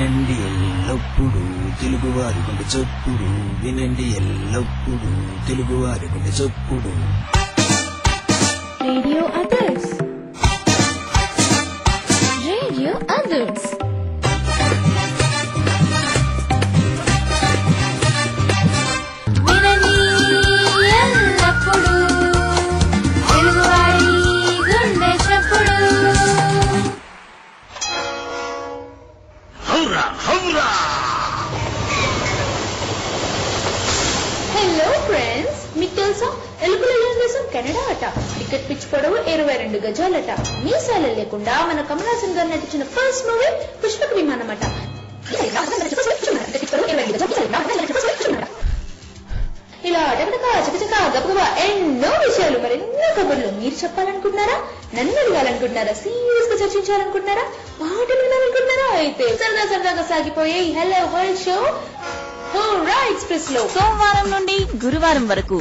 వినండి ఎల్లప్పుడు తెలుగువారి గుండె చప్పుడు, వినండి ఎల్లప్పుడు తెలుగువారి గుండె చప్పుడు. Radio Others, Radio Others. వినండి ఎల్లప్పుడు తెలుగువారి గుండె చప్పుడు. హౌరా హౌరా. హలో ఫ్రెండ్స్, మీకు తెలుసా ఎలుకల దేశం కెనడా అట. టికెట్ పిచ్ పొడవు 22 గజాలట. మీసాలు లేకుండా మన కమల్ హాసన్ గారు నటించిన ఫస్ట్ మూవీ పుష్పక విమానం అట. ఇలా అటకటక చకచక గబగబా ఎన్నో విషయాలు, మరెన్నో కబుర్లు మీరు చెప్పాలనుకుంటున్నారా? నన్ను అడగాలనుకుంటున్నారా? సీరియస్ గా చర్చించాలనుకుంటున్నారా? పాటలు వినాలనుకుంటున్నారా? అయితే సరదా సరదాగా సాగిపోయే హలో వరల్డ్ షో హోరా ఎక్స్ప్రెస్ లో సోమవారం నుండి గురువారం వరకు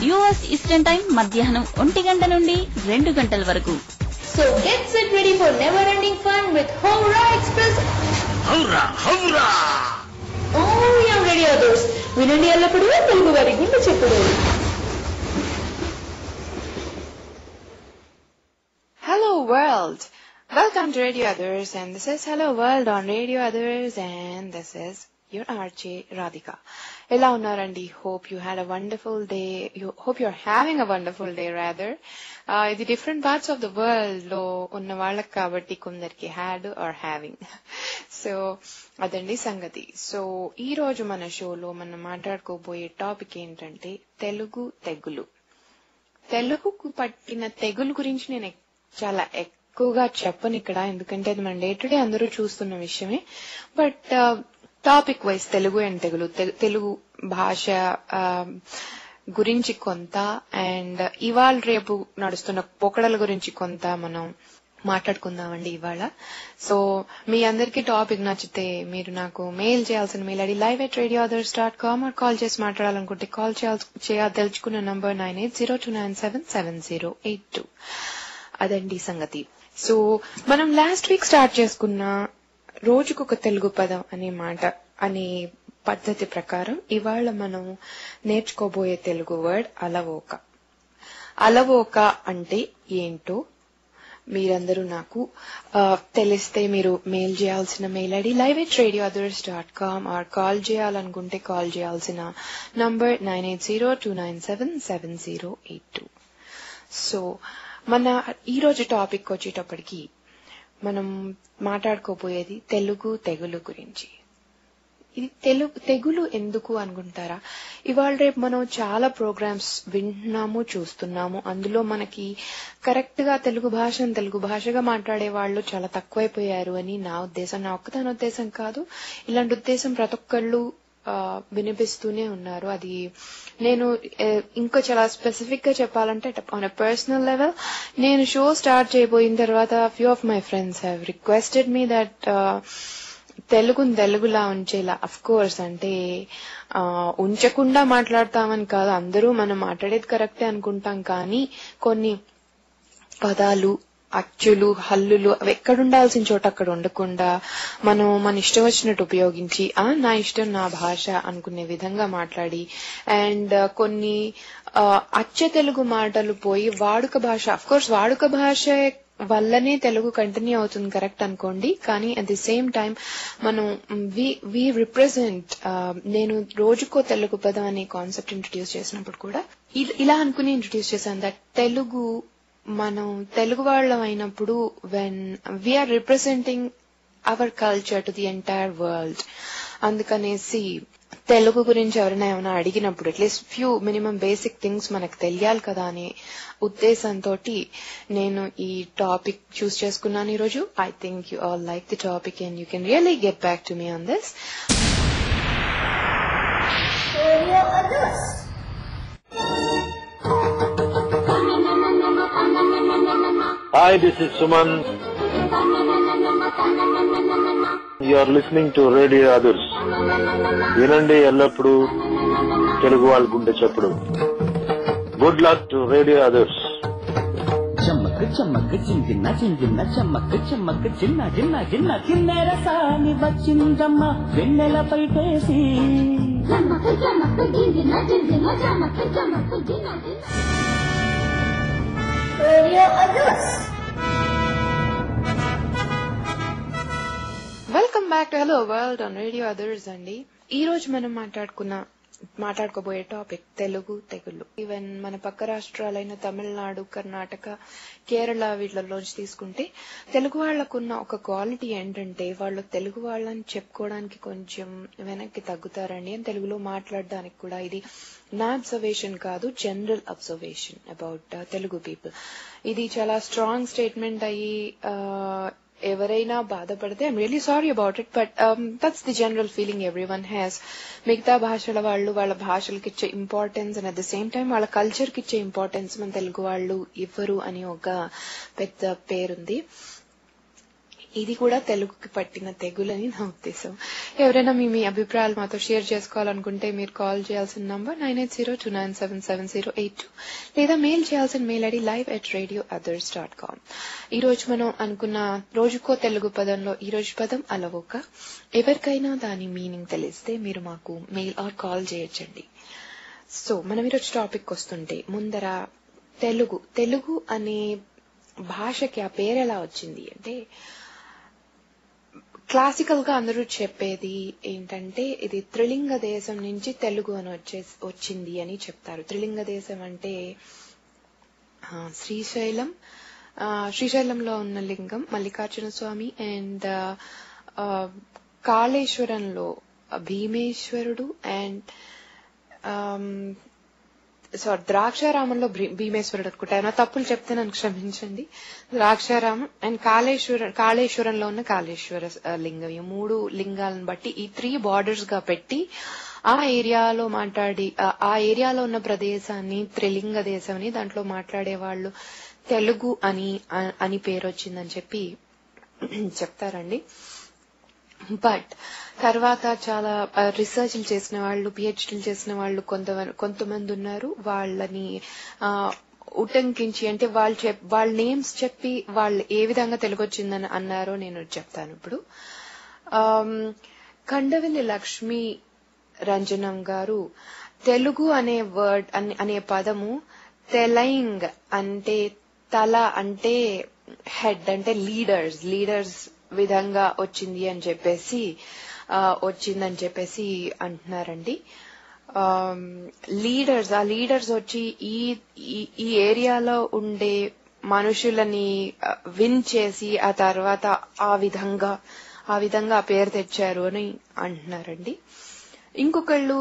యుఎస్ ఈస్టర్న్ టైం మధ్యాహ్నం 1 గంట నుండి 2 గంటల వరకు. So get set ready for never-ending fun with Howrah Express. Howrah Howrah. Only on Radio Others. వినండి ఎల్లప్పుడూ తెలుగు వారి గుండె చప్పుడు. Hello world! Welcome to Radio Others, and this is Hello World on Radio Others, and this is your RJ Radhika. Ela unnarandi? Hope you had a wonderful day. Hope you're having a wonderful day rather. The different parts of the world lo unna vallaki kabatti kondariki had or having. So adandi sangati. So ee roju mana show lo manam maatladukoboye topic entante telugu tegulu. Teluguku pattina tegulu gurinchi nenu చాలా ఎక్కువగా చెప్పను ఇక్కడ, ఎందుకంటే అది మన day to day అందరూ చూస్తున్న విషయమే. But topic wise Telugu and Telugu భాష గురించి కొంత, అండ్ ఇవాళ రేపు నడుస్తున్న పోకడల గురించి కొంత మనం మాట్లాడుకుందామండి ఇవాళ. సో మీ అందరికీ టాపిక్ నచ్చితే మీరు నాకు మెయిల్ చేయాల్సిన మెయిల్ ఐడి live@radiothers.com, కాల్ చేసి మాట్లాడాలనుకుంటే కాల్ చేయదలుచుకున్న నంబర్ 9802977082. అదండి సంగతి. సో మనం లాస్ట్ వీక్ స్టార్ట్ చేసుకున్న రోజుకొక తెలుగు పదం అనే పద్ధతి ప్రకారం ఇవాళ మనం నేర్చుకోబోయే తెలుగు వర్డ్ అలవోక. అలవోక అంటే ఏంటో మీరందరూ నాకు తెలిస్తే మీరు మెయిల్ చేయాల్సిన mail ID live@radiothers.com, or call చేయాలనుకుంటే కాల్ చేయాల్సిన నంబర్ 9802977082. సో మన ఈరోజు టాపిక్ వచ్చేటప్పటికి మనం మాట్లాడుకోబోయేది తెలుగు తెగులు గురించి. ఇది తెగులు ఎందుకు అనుకుంటారా? ఇవాళ రేపు మనం చాలా ప్రోగ్రామ్స్ వింటున్నాము, చూస్తున్నాము. అందులో మనకి కరెక్ట్ గా తెలుగు భాషగా మాట్లాడే వాళ్ళు చాలా తక్కువైపోయారు అని నా ఉద్దేశం. నా ఒక్కదాని ఉద్దేశం కాదు, ఇలాంటి ఉద్దేశం ప్రతి ఒక్కళ్ళు వినిపిస్తూనే ఉన్నారు. అది నేను ఇంకా చాలా స్పెసిఫిక్ గా చెప్పాలంటే ఆన్ ఎ పర్సనల్ లెవెల్, నేను షో స్టార్ట్ చేయబోయిన తర్వాత few of my friends have requested me that తెలుగులా ఉంచేలా. అఫ్ కోర్స్ అంటే ఉంచకుండా మాట్లాడతామని కాదు, అందరూ మనం మాట్లాడేది కరెక్టే అనుకుంటాం, కానీ కొన్ని పదాలు, అచ్చులు, హల్లులు అవి ఎక్కడుండాల్సిన చోట అక్కడ ఉండకుండా మనం మన ఇష్టం వచ్చినట్టు ఉపయోగించి నా ఇష్టం నా భాష అనుకునే విధంగా మాట్లాడి, అండ్ కొన్ని అచ్చ తెలుగు మాటలు పోయి వాడుక భాష, అఫ్ కోర్స్ వాడుక భాష వల్లనే తెలుగు కంటిన్యూ అవుతుంది కరెక్ట్ అనుకోండి, కానీ అట్ ది సేమ్ టైం మనం వి రిప్రజెంట్. నేను రోజుకో తెలుగు పదం అనే కాన్సెప్ట్ ఇంట్రడ్యూస్ చేసినప్పుడు కూడా ఇలా అనుకుని ఇంట్రడ్యూస్ చేశాను దట్ మనం తెలుగు వాళ్ళం అయినప్పుడు when we are representing our culture to the entire world. అందుకనేసి తెలుగు గురించి ఎవరైనా ఏమైనా అడిగినప్పుడు at least few minimum basic things మనకు తెలియాలి కదా అనే ఉద్దేశంతో నేను ఈ టాపిక్ చూస్ చేసుకున్నాను ఈరోజు. I think you all like the topic and you can really get back to me on this. Hi, this is Suman. You are listening to Radio Others. వినండి ఎల్లప్పుడు తెలుగు వాళ్ళ గుండె చప్పుడు. Good luck to Radio Others. చెమ్మక్ చెమ్మక్ చింగిన్న చింగిన్న చెమ్మక్ చెమ్మక్ చిన్న చిన్న చిన్న చిన్న రసాని వచ్చిందమ్మ వెన్నెల పైటేసి. Welcome back to Hello world on radio Others అండి. ఈ రోజు మనం మాట్లాడుకోబోయే టాపిక్ తెలుగు తెగులు. ఈవెన్ మన పక్క రాష్ట్రాలైన తమిళనాడు, కర్ణాటక, కేరళ వీటిలోంచి తీసుకుంటే తెలుగు వాళ్లకున్న ఒక క్వాలిటీ ఏంటంటే వాళ్ళు తెలుగు వాళ్ళని చెప్పుకోవడానికి కొంచెం వెనక్కి తగ్గుతారండి అని తెలుగులో మాట్లాడడానికి కూడా. ఇది నా అబ్జర్వేషన్ కాదు, general observation about Telugu people. ఇది చాలా స్ట్రాంగ్ స్టేట్మెంట్ అయ్యి ఎవరైనా బాధపడితే I'm really sorry about it, but that's the general feeling every one has. మిగతా భాషల వాళ్ళు వాళ్ళ భాషలకి ఇచ్చే importance and at the same time వాళ్ళ కల్చర్ కి ఇచ్చే ఇంపార్టెన్స్ మన తెలుగు వాళ్ళు ఇవ్వరు అని ఒక పెద్ద పేరుంది. ఇది కూడా తెలుగుకి పట్టిన తెగులని నా ఉద్దేశం. ఎవరైనా మీ అభిప్రాయాలు మాతో షేర్ చేసుకోవాలనుకుంటే మీరు కాల్ చేయాల్సిన నంబర్ 9802977082 లేదా మెయిల్ చేయాల్సిన మెయిల్ ఐడి live@radioothers.com. ఈ రోజు మనం అనుకున్న రోజుకో తెలుగు పదంలో ఈ రోజు పదం అలవోక. ఎవరికైనా దాని మీనింగ్ తెలిస్తే మీరు మాకు మెయిల్ ఆర్ కాల్ చేయొచ్చండి. సో మనం ఈరోజు టాపిక్ వస్తుంటే ముందర తెలుగు అనే భాషకి ఆ పేరు ఎలా వచ్చింది అంటే, క్లాసికల్ గా అందరూ చెప్పేది ఏంటంటే ఇది త్రిలింగ దేశం నుంచి తెలుగు అని వచ్చింది అని చెప్తారు. త్రిలింగ దేశం అంటే శ్రీశైలంలో ఉన్న లింగం మల్లికార్జున స్వామి అండ్ కాళేశ్వరంలో భీమేశ్వరుడు అండ్ ద్రాక్షారామంలో భీమేశ్వరుడు అనుకుంటా. ఏమైనా తప్పులు చెప్తే నన్ను క్షమించండి. ద్రాక్షారామం అండ్ కాళేశ్వరంలో ఉన్న కాళేశ్వర లింగం, ఈ 3 లింగాలను బట్టి ఈ 3 బార్డర్స్ గా పెట్టి ఆ ఏరియాలో ఆ ఏరియాలో ఉన్న ప్రదేశాన్ని త్రిలింగ దేశం అని దాంట్లో మాట్లాడే వాళ్ళు తెలుగు అని పేరు వచ్చిందని చెప్పి చెప్తారండి. బట్ తర్వాత చాలా రీసెర్చ్లు చేసిన వాళ్ళు, పిహెచ్డీలు చేసిన వాళ్ళు కొంతమంది ఉన్నారు. వాళ్ళని ఉటంకించి అంటే వాళ్ళ నేమ్స్ చెప్పి వాళ్ళు ఏ విధంగా తెలుగు వచ్చిందని అన్నారో నేను చెప్తాను ఇప్పుడు. కండవెల్లి లక్ష్మీ రంజనం గారు తెలుగు అనే వర్డ్ అనే పదము తెలైంగ్ అంటే తల అంటే హెడ్ అంటే లీడర్స్ విధంగా వచ్చిందని చెప్పేసి అంటున్నారండి. లీడర్స్ వచ్చి ఈ ఏరియాలో ఉండే మనుషులని విన్ చేసి ఆ తర్వాత ఆ విధంగా పేరు తెచ్చారు అని అంటున్నారండి. ఇంకొకళ్ళు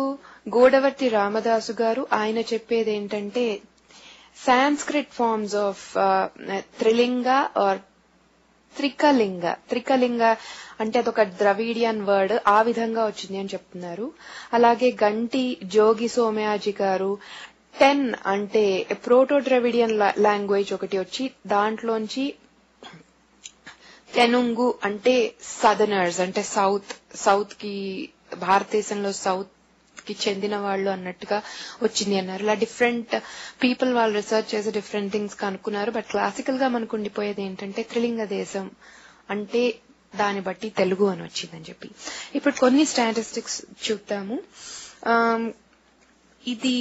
గోడవర్తి రామదాసు గారు, ఆయన చెప్పేది ఏంటంటే Sanskrit forms of Trilinga or Trikalinga అంటే అదొక ద్రవిడియన్ వర్డ్, ఆ విధంగా వచ్చింది అని చెప్తున్నారు. అలాగే గంటి జోగి సోమయాజి గారు 10 అంటే ప్రోటో ద్రవిడియన్ లాంగ్వేజ్ ఒకటి వచ్చి దాంట్లోంచి తెనుంగు అంటే సదర్నర్స్ అంటే సౌత్ కి భారతదేశంలో సౌత్ కి చెందిన వాళ్ళు అన్నట్టుగా వచ్చింది అన్నారు. ఇలా డిఫరెంట్ పీపుల్ వాళ్ళు రీసెర్చ్ చేసి డిఫరెంట్ థింగ్స్ కనుక్కున్నారు. బట్ క్లాసికల్ గా మనకు ఉండిపోయేది ఏంటంటే త్రిలింగ దేశం అంటే దాన్ని బట్టి తెలుగు అని వచ్చిందని చెప్పి. ఇప్పుడు కొన్ని స్టాటిస్టిక్స్ చూద్దాము. ఇది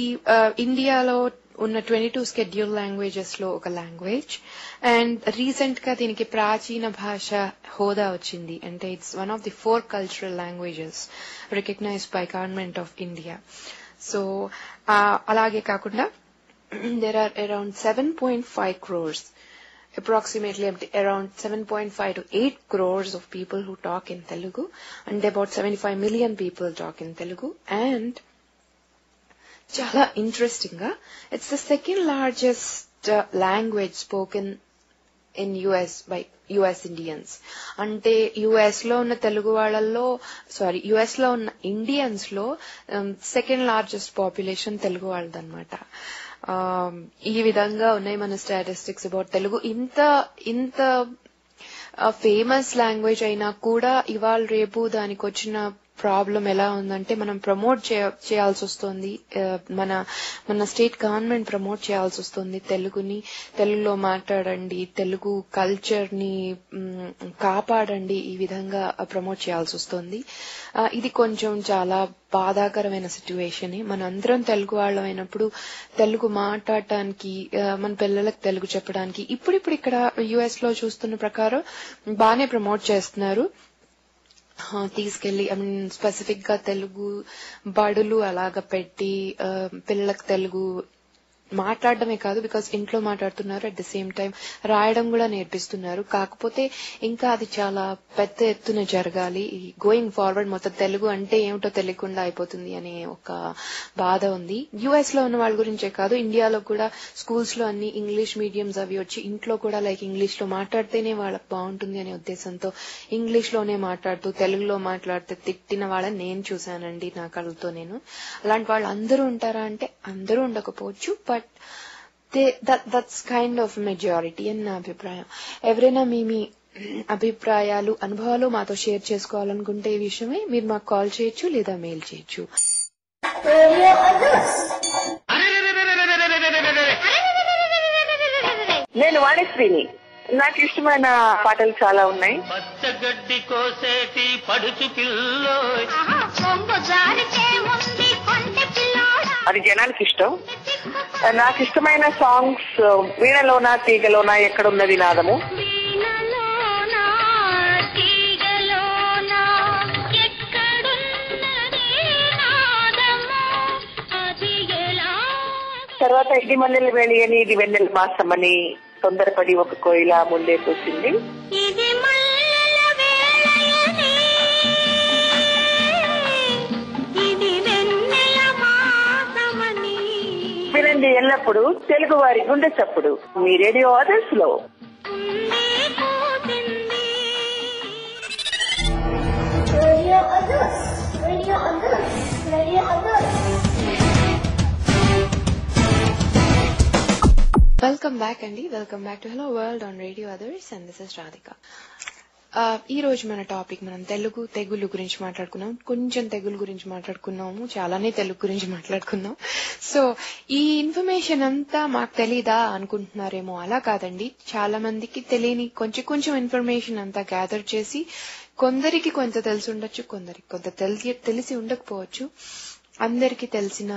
ఇండియాలో ఉన్న 22 scheduled లాంగ్వేజెస్ లో ఒక లాంగ్వేజ్ అండ్ రీసెంట్ గా దీనికి ప్రాచీన భాష హోదా వచ్చింది. అంటే it's one of the 4 cultural languages recognized by Government of India. So అలాగే కాకుండా there are around 7.5 crores, approximately around 7.5 to 8 crores of people who talk in Telugu and about 75 million people talk in Telugu. And చాలా interesting గా it's the second largest language spoken in US by US Indians. అంటే US లో ఉన్న తెలుగు వాళ్ళల్లో US లో ఉన్న Indians లో second largest population Telugu వాళ్ళదన్నమాట. ఈ విధంగా ఉన్నాయి మన స్టాటిస్టిక్స్ అబౌట్ తెలుగు. ఇంత ఫేమస్ లాంగ్వేజ్ అయినా కూడా ఇవాళ రేపు దానికి వచ్చిన ప్రాబ్లం ఎలా ఉందంటే మనం ప్రమోట్ చేయాల్సి వస్తుంది, మన స్టేట్ గవర్నమెంట్ ప్రమోట్ చేయాల్సి వస్తుంది తెలుగులో మాట్లాడండి, తెలుగు కల్చర్ ని కాపాడండి, ఈ విధంగా ప్రమోట్ చేయాల్సి వస్తుంది. ఇది కొంచెం చాలా బాధాకరమైన సిచ్యువేషన్. మనందరం తెలుగు వాళ్ళం అయినప్పుడు తెలుగు మాట్లాడటానికి, మన పిల్లలకు తెలుగు చెప్పడానికి ఇప్పుడు ఇక్కడ యుఎస్ లో చూస్తున్న ప్రకారం బానే ప్రమోట్ చేస్తున్నారు. తీసుకెళ్లి స్పెసిఫిక్ గా తెలుగు బడులు అలాగా పెట్టి పిల్లలకు తెలుగు మాట్లాడడమే కాదు, బికాస్ ఇంట్లో మాట్లాడుతున్నారు, అట్ ద సేమ్ టైం రాయడం కూడా నేర్పిస్తున్నారు. కాకపోతే ఇంకా అది చాలా పెద్ద ఎత్తున జరగాలి. గోయింగ్ ఫార్వర్డ్ మొత్తం తెలుగు అంటే ఏమిటో తెలియకుండా అయిపోతుంది అనే ఒక బాధ ఉంది. యుఎస్ లో ఉన్న వాళ్ళ గురించే కాదు, ఇండియాలో కూడా స్కూల్స్ లో అన్ని ఇంగ్లీష్ మీడియంస్ అవి వచ్చి ఇంట్లో కూడా ఇంగ్లీష్ లో మాట్లాడితేనే వాళ్ళకి బాగుంటుంది అనే ఉద్దేశంతో ఇంగ్లీష్ లోనే మాట్లాడుతూ తెలుగులో మాట్లాడితే తిట్టిన వాళ్ళని నేను చూశానండి నా కళ్ళతో. అలాంటి వాళ్ళు అందరూ ఉంటారా అంటే అందరూ ఉండకపోవచ్చు, but that's kind of majority అని నా అభిప్రాయం. ఎవరైనా మీ అభిప్రాయాలు అనుభవాలు మాతో షేర్ చేసుకోవాలనుకుంటే ఈ విషయమే మీరు మాకు కాల్ చేయొచ్చు లేదా మెయిల్ చేయొచ్చు. నేను వాణిశ్రీని. నాకు ఇష్టమైన పాటలు చాలా ఉన్నాయి. పచ్చగడ్డి కోసేటి పడుచు పిల్లో, అది జనానికి ఇష్టం. నాకు ఇష్టమైన సాంగ్స్ వీణలోన తీగలోన ఎక్కడున్నది నాదము, తర్వాత ఇది మల్లెల వేళి అని, ఇది వెన్నెల మాసమని, తొందరపడి ఒక కోయిల ముందే కూర్చుంది, వినండి ఎల్లప్పుడు తెలుగు వారి గుండె చప్పుడు మీ రేడియో అదర్స్ లో. వెల్కమ్ బ్యాక్ అండి, welcome back to Hello world on radio others and this is Radhika. ఈ రోజు మన టాపిక్ మనం తెగులు గురించి మాట్లాడుకున్నాం, కొంచెం తెగులు గురించి మాట్లాడుకున్నాము, చాలానే తెలుగు గురించి మాట్లాడుకున్నాం. సో ఈ ఇన్ఫర్మేషన్ అంతా మాకు తెలీదా అనుకుంటున్నారేమో, అలా కాదండి. చాలా మందికి తెలియని కొంచెం ఇన్ఫర్మేషన్ అంతా గ్యాదర్ చేసి కొందరికి కొంత తెలిసి ఉండొచ్చు, కొందరికి కొంత తెలిసి ఉండకపోవచ్చు. అందరికి తెలిసిన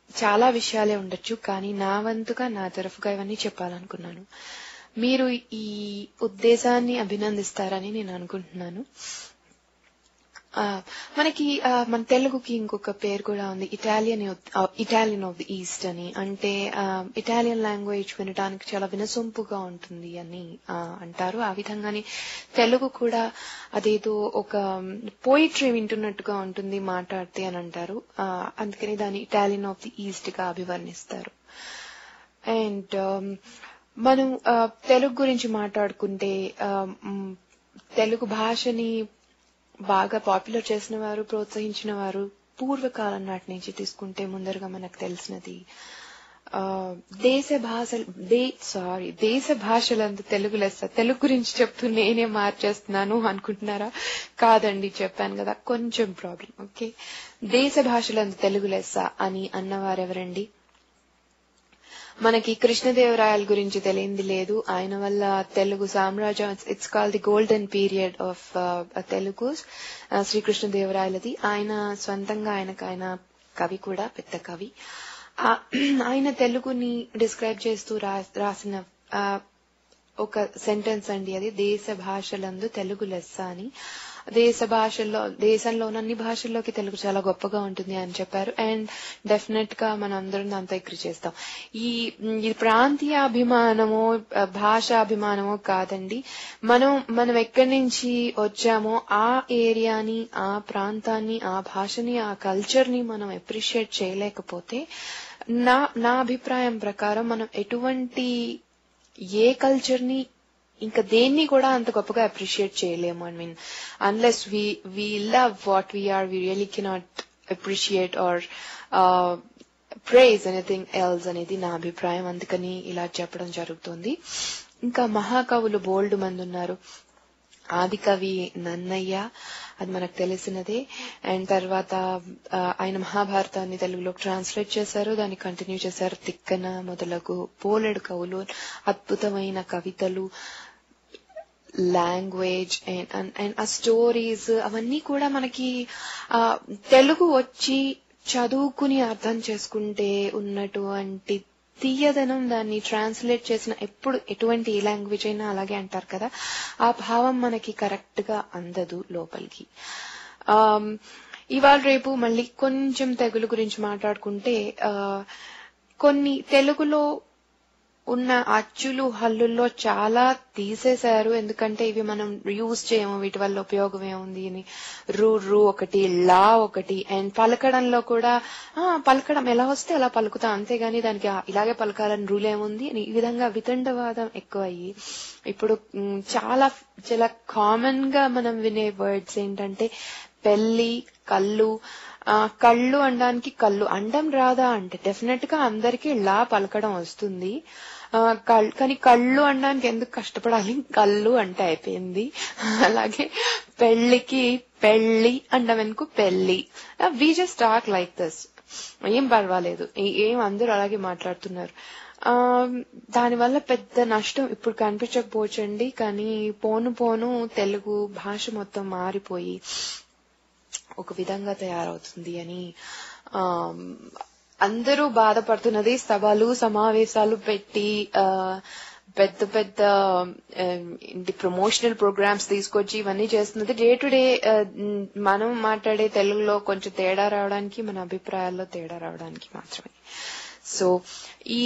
చాలా విషయాలే ఉండొచ్చు, కానీ నా వంతుగా నా తరఫుగా ఇవన్నీ చెప్పాలనుకున్నాను. మీరు ఈ ఉద్దేశాన్ని అభినందిస్తారని నేను అనుకుంటున్నాను. మనకి మన తెలుగుకి ఇంకొక పేరు కూడా ఉంది, ఇటాలియన్ ఆఫ్ ది ఈస్ట్ అని. అంటే ఇటాలియన్ లాంగ్వేజ్ వినడానికి చాలా వినసొంపుగా ఉంటుంది అని అంటారు. ఆ విధంగానే తెలుగు కూడా అదేదో ఒక పోయిట్రీ వింటున్నట్టుగా ఉంటుంది మాట్లాడితే అని అంటారు. అందుకని దాన్ని ఇటాలియన్ ఆఫ్ ది ఈస్ట్ గా అభివర్ణిస్తారు. అండ్ మనం తెలుగు గురించి మాట్లాడుకుంటే తెలుగు భాషని బాగా పాపులర్ చేసిన వారు, ప్రోత్సహించిన వారు పూర్వకాలం నాటి నుంచి తీసుకుంటే ముందరగా మనకు తెలిసినది దేశ భాషలందు తెలుగు లెస్స. తెలుగు గురించి చెప్తూ నేనే మార్చేస్తున్నాను అనుకుంటున్నారా? కాదండి, చెప్పాను కదా కొంచెం ప్రాబ్లం. ఓకే, దేశ భాషలందు తెలుగు లెస్స అని అన్నవారెవరండి? మనకి కృష్ణదేవరాయల గురించి తెలియంది లేదు. ఆయన వల్ల తెలుగు సామ్రాజ్యం, it's call the golden period of Telugu, శ్రీకృష్ణదేవరాయలది. ఆయన స్వంతంగా ఆయన కవి కూడా, పెద్ద కవి. ఆయన తెలుగుని డిస్క్రైబ్ చేస్తూ రాసిన ఒక సెంటెన్స్ అండి అది, దేశ భాషలందు తెలుగు లెస్స అని. దేశంలో ఉన్న అన్ని భాషల్లోకి తెలుగు చాలా గొప్పగా ఉంటుంది అని చెప్పారు. అండ్ డెఫినెట్ గా మనం అందరం దాంతో అగ్రీ చేస్తాం. ఈ ప్రాంతీయ అభిమానమో భాషా అభిమానమో కాదండి. మనం ఎక్కడి నుంచి వచ్చామో ఆ ఏరియాని, ఆ ప్రాంతాన్ని, ఆ భాషని, ఆ కల్చర్ ని మనం అప్రిషియేట్ చేయలేకపోతే, నా అభిప్రాయం ప్రకారం మనం ఏ కల్చర్ ని ఇంకా దేన్ని కూడా అంత గొప్పగా అప్రిషియేట్ చేయలేము. I mean unless we love what we are, we really cannot appreciate or praise anything else అనేది నా అభిప్రాయం. అందుకని ఇలా చెప్పడం జరుగుతుంది. ఇంకా మహాకవులు బోల్డ్ మంది ఉన్నారు. ఆది కవి నన్నయ్య, అది మనకు తెలిసినదే. అండ్ తర్వాత ఆయన మహాభారతాన్ని తెలుగులోకి ట్రాన్స్లేట్ చేశారు, దాన్ని కంటిన్యూ చేశారు. తిక్కన మొదలగు పోలెడు కవులు, అద్భుతమైన కవితలు, లాంగ్వేజ్ అండ్ ఆ స్టోరీస్ అవన్నీ కూడా మనకి తెలుగు వచ్చి చదువుకుని అర్థం చేసుకుంటే ఉన్నటువంటి తీయదనం, దాన్ని ట్రాన్స్లేట్ చేసిన ఎటువంటి ఏ లాంగ్వేజ్ అయినా అలాగే అంటారు కదా, ఆ భావం మనకి కరెక్ట్ గా అందదు లోపలికి. ఇవాళ రేపు మళ్ళీ కొంచెం తెలుగు గురించి మాట్లాడుకుంటే కొన్ని తెలుగులో ఉన్న అచ్చులు హల్లుల్లో చాలా తీసేశారు. ఎందుకంటే ఇవి మనం యూజ్ చేయము, వీటి వల్ల ఉపయోగం ఏముంది అని. రూ ఒకటి, లా ఒకటి, అండ్ పలకడంలో కూడా పలకడం ఎలా వస్తే అలా పలుకుతాం, అంతేగాని దానికి ఇలాగే పలకాలని రూల్ ఏముంది అని ఈ విధంగా వితండవాదం ఎక్కువయ్యి ఇప్పుడు చాలా చాలా కామన్ గా మనం వినే వర్డ్స్ ఏంటంటే పెళ్లి, కళ్ళు. కళ్ళు అనడానికి కళ్ళు అండం రాదా అంటే డెఫినెట్ గా అందరికీ లా పలకడం వస్తుంది, కానీ కళ్ళు అనడానికి ఎందుకు కష్టపడాలి, కళ్ళు అంటే అయిపోయింది. అలాగే పెళ్లికి పెళ్లి అండం ఎందుకు పెళ్లి. We just talk like this, ఏం పర్వాలేదు, ఏం అందరూ అలాగే మాట్లాడుతున్నారు. దానివల్ల పెద్ద నష్టం ఇప్పుడు కనిపించకపోవచ్చండి, కానీ పోను పోను తెలుగు భాష మొత్తం మారిపోయి ఒక విధంగా తయారవుతుంది అని అందరూ బాధపడుతున్నది. సభలు సమావేశాలు పెట్టి పెద్ద పెద్ద ప్రమోషనల్ ప్రోగ్రామ్స్ తీసుకొచ్చి ఇవన్నీ చేస్తున్నది డే టు డే మనం మాట్లాడే తెలుగులో కొంచెం తేడా రావడానికి, మన అభిప్రాయాల్లో తేడా రావడానికి మాత్రమే. సో ఈ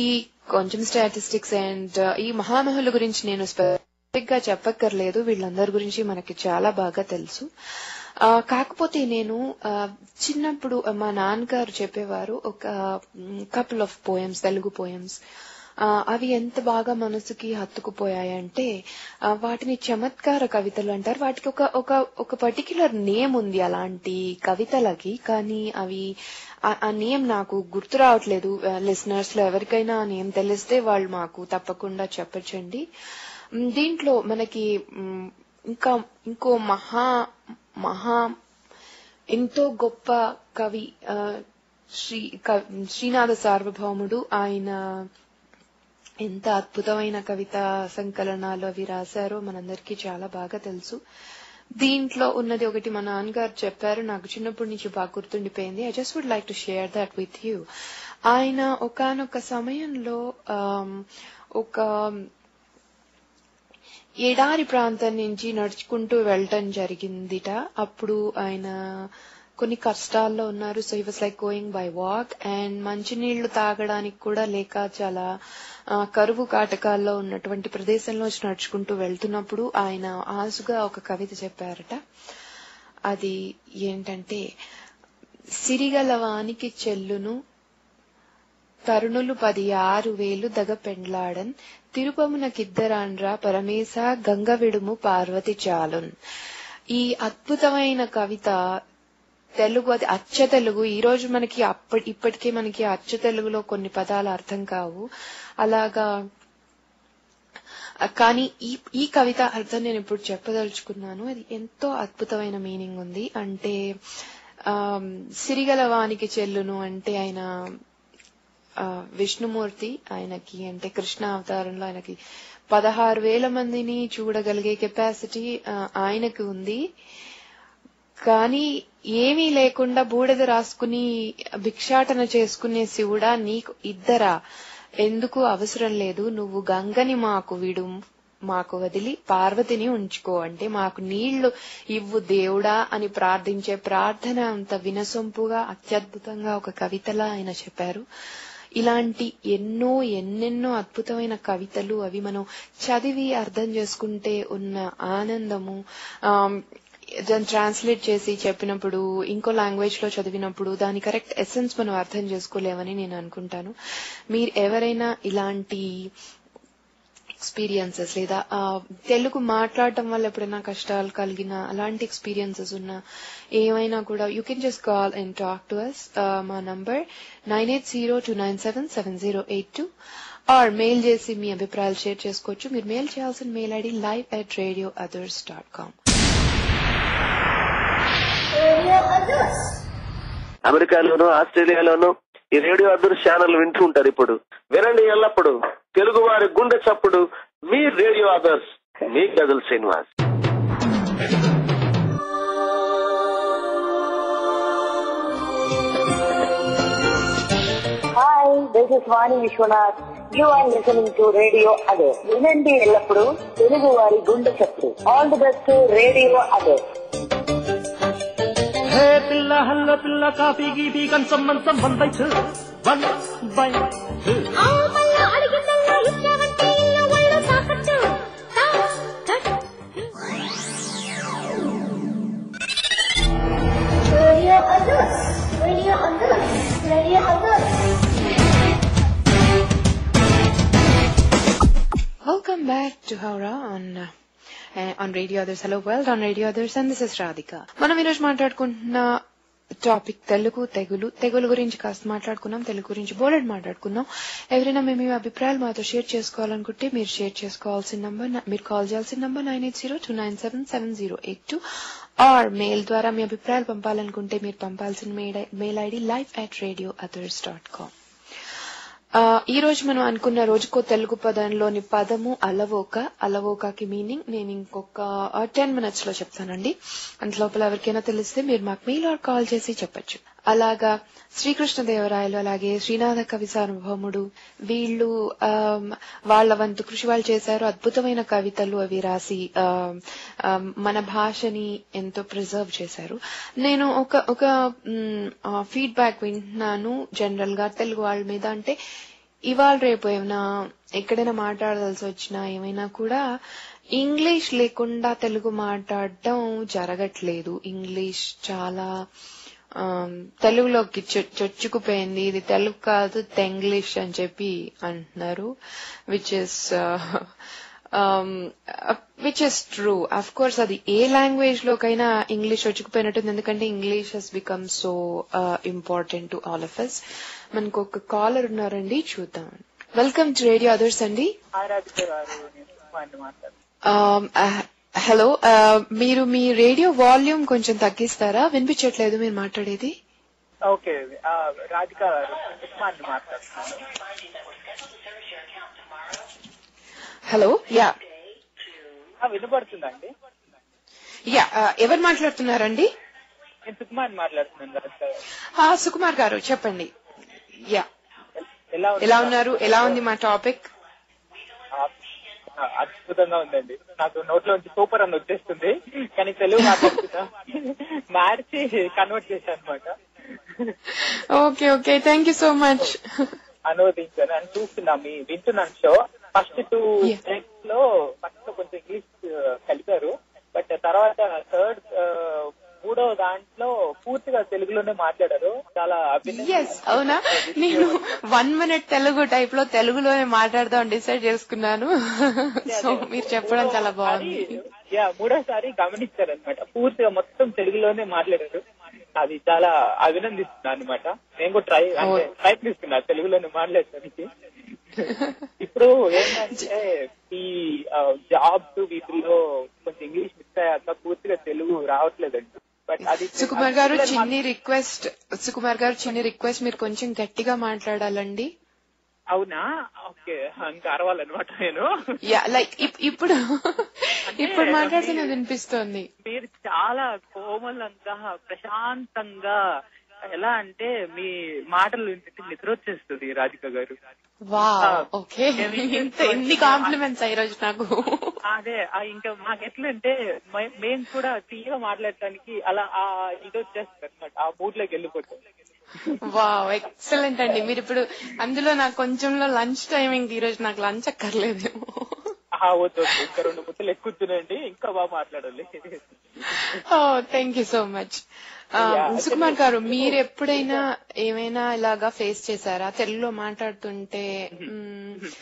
కొంచెం స్టాటిస్టిక్స్ అండ్ ఈ మహామహుల గురించి నేను స్పెసిఫిక్ గా చెప్పక్కర్లేదు, వీళ్ళందరి గురించి మనకి చాలా బాగా తెలుసు. కాకపోతే నేను చిన్నప్పుడు మా నాన్నగారు చెప్పేవారు ఒక couple of poems, Telugu poems. అవి ఎంత బాగా మనసుకి హత్తుకుపోయాయంటే వాటిని చమత్కార కవితలు అంటారు. వాటికి ఒక పర్టిక్యులర్ నేమ్ ఉంది అలాంటి కవితలకి, కానీ అవి ఆ నేమ్ నాకు గుర్తు రావట్లేదు. లిసనర్స్ లో ఎవరికైనా ఆ నేమ్ తెలిస్తే వాళ్ళు మాకు తప్పకుండా చెప్పచ్చండి. దీంట్లో మనకి ఇంకో మహా ఎంతో గొప్ప కవి శ్రీనాథ సార్వభౌముడు. ఆయన ఎంత అద్భుతమైన కవితా సంకలనాలు అవి రాశారో మనందరికీ చాలా బాగా తెలుసు. దీంట్లో ఉన్నది ఒకటి మా నాన్నగారు చెప్పారు, నాకు చిన్నప్పటి నుంచి బాగా గుర్తుండిపోయింది. I just would like to share that with you. ఆయన ఒకానొక సమయంలో ఒక ఎడారి ప్రాంతం నుంచి నడుచుకుంటూ వెళ్ళటం జరిగిందిట. అప్పుడు ఆయన కొన్ని కష్టాల్లో ఉన్నారు. So he was like going by walk, and మంచినీళ్లు తాగడానికి కూడా లేక చాలా కరువు కాటకాల్లో ఉన్నటువంటి ప్రదేశంలో నడుచుకుంటూ వెళ్తున్నప్పుడు ఆయన ఆసుగా ఒక కవిత చెప్పారట. అది ఏంటంటే, సిరిగలవానికి చెల్లును తరుణులు 16,000 దగ పెండ్లాడన్ తిరుపమునకిద్దరాండ్రా పరమేశ గంగ విడుము పార్వతి చాలున్. ఈ అద్భుతమైన కవిత తెలుగు, అది అచ్చ తెలుగు. ఈ రోజు మనకి ఇప్పటికే మనకి అచ్చ తెలుగులో కొన్ని పదాలు అర్థం కావు అలాగా, కానీ ఈ కవిత అర్థం నేను ఇప్పుడు చెప్పదలుచుకున్నాను. అది ఎంతో అద్భుతమైన మీనింగ్ ఉంది. అంటే సిరిగలవానికి చెల్లును అంటే ఆయన విష్ణుమూర్తి, ఆయనకి అంటే కృష్ణ అవతారంలో ఆయనకి 16,000 మందిని చూడగలిగే కెపాసిటీ ఆయనకు ఉంది. కానీ ఏమీ లేకుండా బూడిద రాసుకుని భిక్షాటన చేసుకునే శివుడా, నీకు ఇద్దరా, ఎందుకు అవసరం లేదు, నువ్వు గంగని మాకు విడు, మాకు వదిలి పార్వతిని ఉంచుకో, అంటే మాకు నీళ్లు ఇవ్వు దేవుడా అని ప్రార్థించే ప్రార్థన అంత వినసొంపుగా అత్యద్భుతంగా ఒక కవితలా ఆయన చెప్పారు. ఇలాంటి ఎన్నెన్నో అద్భుతమైన కవితలు, అవి మనం చదివి అర్థం చేసుకుంటే ఉన్న ఆనందము, దాన్ని ట్రాన్స్లేట్ చేసి చెప్పినప్పుడు, ఇంకో లాంగ్వేజ్ లో చదివినప్పుడు దాని కరెక్ట్ ఎసెన్స్ మనం అర్థం చేసుకోలేమని నేను అనుకుంటాను. మీరు ఎవరైనా ఇలాంటి ఎక్స్పీరియన్సెస్ లేదా తెలుగు మాట్లాడటం వల్ల ఎప్పుడైనా కష్టాలు కలిగిన అలాంటి ఎక్స్పీరియన్సెస్ ఉన్నా ఏమైనా కూడా you can just call and talk to us. మా నంబర్ 9802977082 ఆర్ మెయిల్ చేసి మీ అభిప్రాయాలు షేర్ చేసుకోవచ్చు. మీరు మెయిల్ చేయాల్సిన మెయిల్ ఐడి live@radioothers.com. అమెరికాలోను ఆస్ట్రేలియాలోను ఈ రేడియో అదర్స్ ఛానల్ వింటూ ఉంటారు. ఇప్పుడు వినండి ఎల్లప్పుడు తెలుగు వారి గుండె చప్పుడు, మీ రేడియో అదర్స్, మీ Ghazal Srinivas. Hi, this is Vani Vishwanath. You are listening to Radio Others. వినండి ఎల్లప్పుడు తెలుగు వారి గుండె చప్పుడు. All the best Radio Others. Hey పిల్ల హల్ల పిల్ల కాఫీ గీపీ కంచం మంచం 1/2 1/2 Radio Others, Radio Others, Radio Others. Welcome back to Howrah on Radio Others. Hello world on Radio Others, and this is Radhika. మనం ఈరోజు మాట్లాడుకుంటున్న టాపిక్ తెగులు గురించి కాస్త మాట్లాడుకున్నాం, తెలుగు గురించి బోలెడ్ మాట్లాడుకున్నాం. ఎవరైనా మీ అభిప్రాయాలు మాతో షేర్ చేసుకోవాలనుకుంటే మీరు షేర్ చేసుకోవాల్సిన నంబర్, మీరు కాల్ చేయాల్సిన నంబర్ 9802977082 ఆర్ మెయిల్ ద్వారా మీ అభిప్రాయాలు పంపాలనుకుంటే మీరు పంపాల్సిన మెయిల్ ఐడి live@radioothers.com. ఈ రోజు మనం అనుకున్న రోజుకో తెలుగు పదంలోని పదము అలవోకకి మీనింగ్ నేను ఇంకొక 10 minutes లో చెప్తానండి. అంతలోపల ఎవరికైనా తెలిస్తే మీరు మాకు మెయిల్ ఆర్ కాల్ చేసి చెప్పచ్చు. అలాగా శ్రీకృష్ణదేవరాయలు, అలాగే శ్రీనాథ కవి సార్వభౌముడు, వీళ్ళు వాళ్ళ వంతు కృషి వాళ్ళు చేశారు. అద్భుతమైన కవితలు అవి రాసి మన భాషని ఎంతో ప్రిజర్వ్ చేశారు. నేను ఒక ఫీడ్బ్యాక్ వింటున్నాను జనరల్ గా తెలుగు వాళ్ళ మీద. అంటే ఇవాళ రేపు ఏమైనా ఎక్కడైనా మాట్లాడాల్సి వచ్చినా ఏమైనా కూడా ఇంగ్లీష్ లేకుండా తెలుగు మాట్లాడడం జరగట్లేదు. ఇంగ్లీష్ చాలా తెలుగులోకి చొచ్చుకుపోయింది. ఇది తెలుగు కాదు, తెంగ్లీష్ అని చెప్పి అంటున్నారు, which is true. Of course అది ఏ లాంగ్వేజ్ లోకైనా ఇంగ్లీష్ చొచ్చుకుపోయినట్టుంది, ఎందుకంటే English has become so important to all of us. మనకు ఒక కాలర్ ఉన్నారండి, చూద్దాం. వెల్కమ్ టు రేడియో అదర్స్ అండి. హలో, మీరు మీ రేడియో వాల్యూమ్ కొంచెం తగ్గిస్తారా? వినిపించట్లేదు మీరు మాట్లాడేది. ఓకే, రాధిక మాట్లాడుతున్నాను. హలో, యా వినపడుతుందండి? యా, ఎవరు మాట్లాడుతున్నారండి? నేను సుకుమార్ మాట్లాడుతున్నాను. రాధిక, సుకుమార్ గారు చెప్పండి. యా, ఎలా ఉన్నారు? ఎలా ఉంది మా టాపిక్? అద్భుతంగా ఉందండి. నాకు నోట్లోంచి సూపర్ అని వచ్చేస్తుంది, కానీ తెలుగు మాట్లాడుతున్నా మార్చి కన్వర్ట్ చేశాను అనమాట. Okay okay, thank you so much. అనువదించాను అని చూస్తున్నా, వింటున్నాను షో. ఫస్ట్ 2 బ్రేక్స్ లో కొంచెం ఇంగ్లీష్ కలిపారు, బట్ తర్వాత మూడో దాంట్లో పూర్తిగా తెలుగులోనే మాట్లాడారు. చాలా అవునా? నేను 1 minute తెలుగు టైప్ లో తెలుగులోనే మాట్లాడదాం డిసైడ్ చేసుకున్నాను. సో మీరు చెప్పడం చాలా బాగుంది. మూడోసారి గమనించారనమాట, పూర్తిగా మొత్తం తెలుగులోనే మాట్లాడారు. అది చాలా అభినందిస్తున్నా అనమాట. నేను కూడా ప్రయత్నిస్తున్నా తెలుగులోనే మాట్లాడటానికి. ఇప్పుడు ఏంటంటే ఈ జాబ్స్ వీటిల్లో కొంచెం ఇంగ్లీష్ మిక్స్ అయ్యాక పూర్తిగా తెలుగు రావట్లేదండి. బట్ అది సుకుమార్ గారు చిన్ని రిక్వెస్ట్, మీరు కొంచెం గట్టిగా మాట్లాడాలండి. అవునా? ఓకే, ఇంకా అరవాలన్నమాట నేను. లైక్ ఇప్పుడు మాట్లాడితే వినిపిస్తోంది. మీరు చాలా కోమలంగా ప్రశాంతంగా, ఎలా అంటే మీ మాటలు వింటే నిద్ర వచ్చేస్తుంది రాధిక గారు. ఓకే, ఎన్ని కాంప్లిమెంట్స్ ఈ రోజు నాకు. అదే, ఇంకా మాకు ఎట్లంటే మేము కూడా తీయగా మాట్లాడటానికి అలా ఇది వచ్చేస్తుంది అనమాట, ఆ మూడ్ లోకి వెళ్ళిపోతాం. వావ్, ఎక్సలెంట్ అండి. మీరు ఇప్పుడు అందులో నాకు కొంచెంలో లంచ్ టైమింగ్, ఈ రోజు నాకు లంచ్ అక్కర్లేదేమో. వద్దు, ఇంకా 2 ముద్దలు ఎక్కుతున్నాయండి, ఇంకా బాగా మాట్లాడాలి. Thank you so much. Sukumar గారు, మీరు ఎప్పుడైనా ఏమైనా ఇలాగా ఫేస్ చేశారా తెలుగులో మాట్లాడుతుంటే?